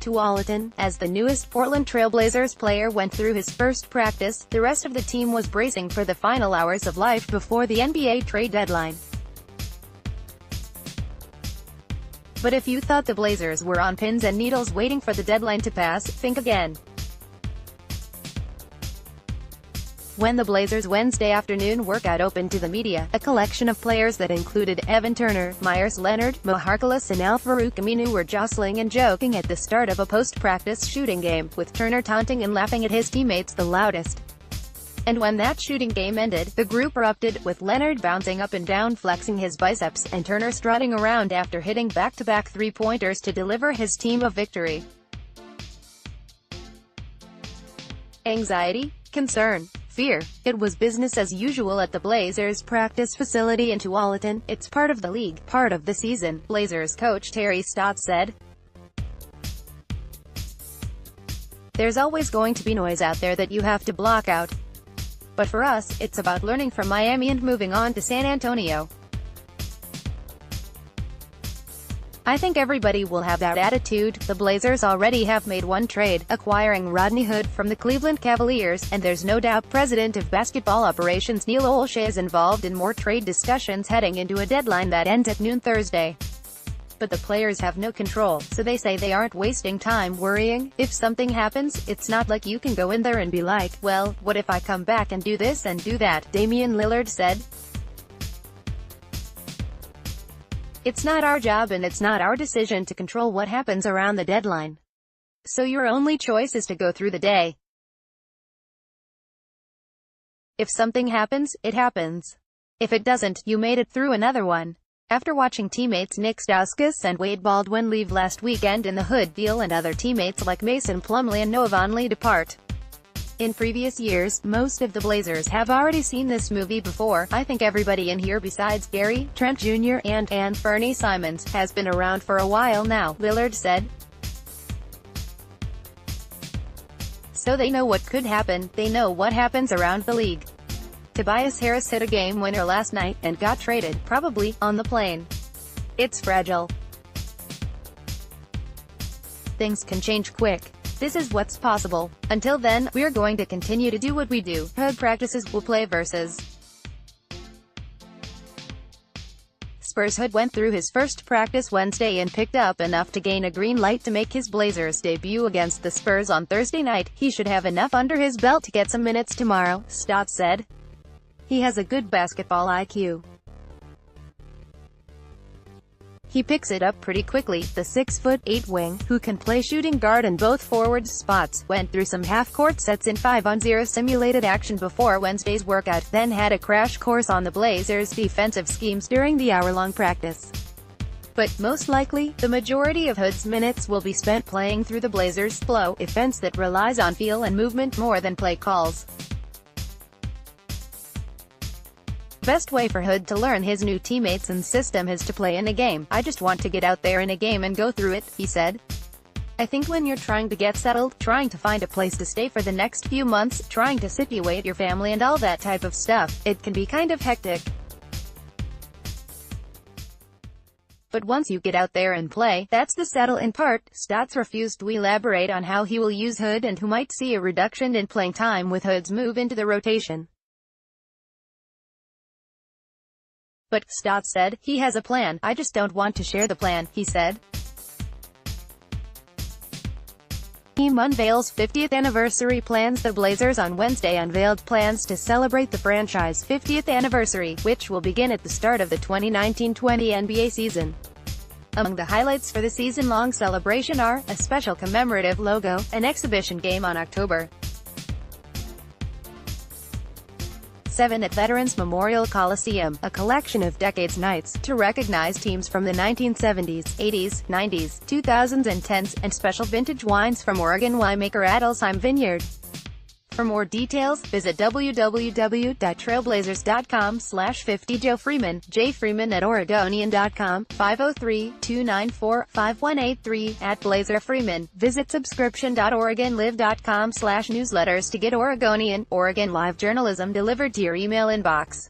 TUALATIN. As the newest Portland Trail Blazers player went through his first practice, the rest of the team was bracing for the final hours of life before the NBA trade deadline. But if you thought the Blazers were on pins and needles waiting for the deadline to pass, think again. When the Blazers' Wednesday afternoon workout opened to the media, a collection of players that included Evan Turner, Meyers Leonard, Harkless and Al-Farouq Aminu were jostling and joking at the start of a post-practice shooting game, with Turner taunting and laughing at his teammates the loudest. And when that shooting game ended, the group erupted, with Leonard bouncing up and down flexing his biceps, and Turner strutting around after hitting back-to-back three-pointers to deliver his team a victory. Anxiety? Concern? Fear? It was business as usual at the Blazers' practice facility in TUALATIN. It's part of the league, part of the season, Blazers coach Terry Stotts said. There's always going to be noise out there that you have to block out. But for us, it's about learning from Miami and moving on to San Antonio. I think everybody will have that attitude. The Blazers already have made one trade, acquiring Rodney Hood from the Cleveland Cavaliers, and there's no doubt President of Basketball Operations Neil Olshey is involved in more trade discussions heading into a deadline that ends at noon Thursday. But the players have no control, so they say they aren't wasting time worrying. If something happens, it's not like you can go in there and be like, well, what if I come back and do this and do that, Damian Lillard said. It's not our job and it's not our decision to control what happens around the deadline. So your only choice is to go through the day. If something happens, it happens. If it doesn't, you made it through another one. After watching teammates Nick Stauskas and Wade Baldwin leave last weekend in the Hood deal and other teammates like Mason Plumlee and Noah Vonleh depart in previous years, most of the Blazers have already seen this movie before. I think everybody in here besides Gary, Trent Jr., and Fernie Simons has been around for a while now, Lillard said. So they know what could happen, they know what happens around the league. Tobias Harris hit a game winner last night, and got traded, probably, on the plane. It's fragile. Things can change quick. This is what's possible. Until then, we're going to continue to do what we do. Hood practices will play versus Spurs. Hood went through his first practice Wednesday and picked up enough to gain a green light to make his Blazers debut against the Spurs on Thursday night. He should have enough under his belt to get some minutes tomorrow, Stotts said. He has a good basketball IQ. He picks it up pretty quickly. The 6'8" wing, who can play shooting guard in both forward spots, went through some half-court sets in 5-on-0 simulated action before Wednesday's workout, then had a crash course on the Blazers' defensive schemes during the hour-long practice. But, most likely, the majority of Hood's minutes will be spent playing through the Blazers' flow offense that relies on feel and movement more than play calls. The best way for Hood to learn his new teammates and system is to play in a game. I just want to get out there in a game and go through it, he said. I think when you're trying to get settled, trying to find a place to stay for the next few months, trying to situate your family and all that type of stuff, it can be kind of hectic. But once you get out there and play, that's the settle-in part. Stotts refused to elaborate on how he will use Hood and who might see a reduction in playing time with Hood's move into the rotation. But, Stotts said, he has a plan. I just don't want to share the plan, he said. Team unveils 50th anniversary plans. The Blazers on Wednesday unveiled plans to celebrate the franchise 50th anniversary, which will begin at the start of the 2019-20 NBA season. Among the highlights for the season-long celebration are a special commemorative logo, an exhibition game on October 7 at Veterans Memorial Coliseum, a collection of decades nights to recognize teams from the 1970s, 80s, 90s, 2000s and 10s, and special vintage wines from Oregon winemaker Adelsheim Vineyard. For more details, visit www.trailblazers.com/50. Joe Freeman, jfreeman@oregonian.com, 503-294-5183, @BlazerFreeman. Visit subscription.oregonlive.com/newsletters to get Oregonian, Oregon Live journalism delivered to your email inbox.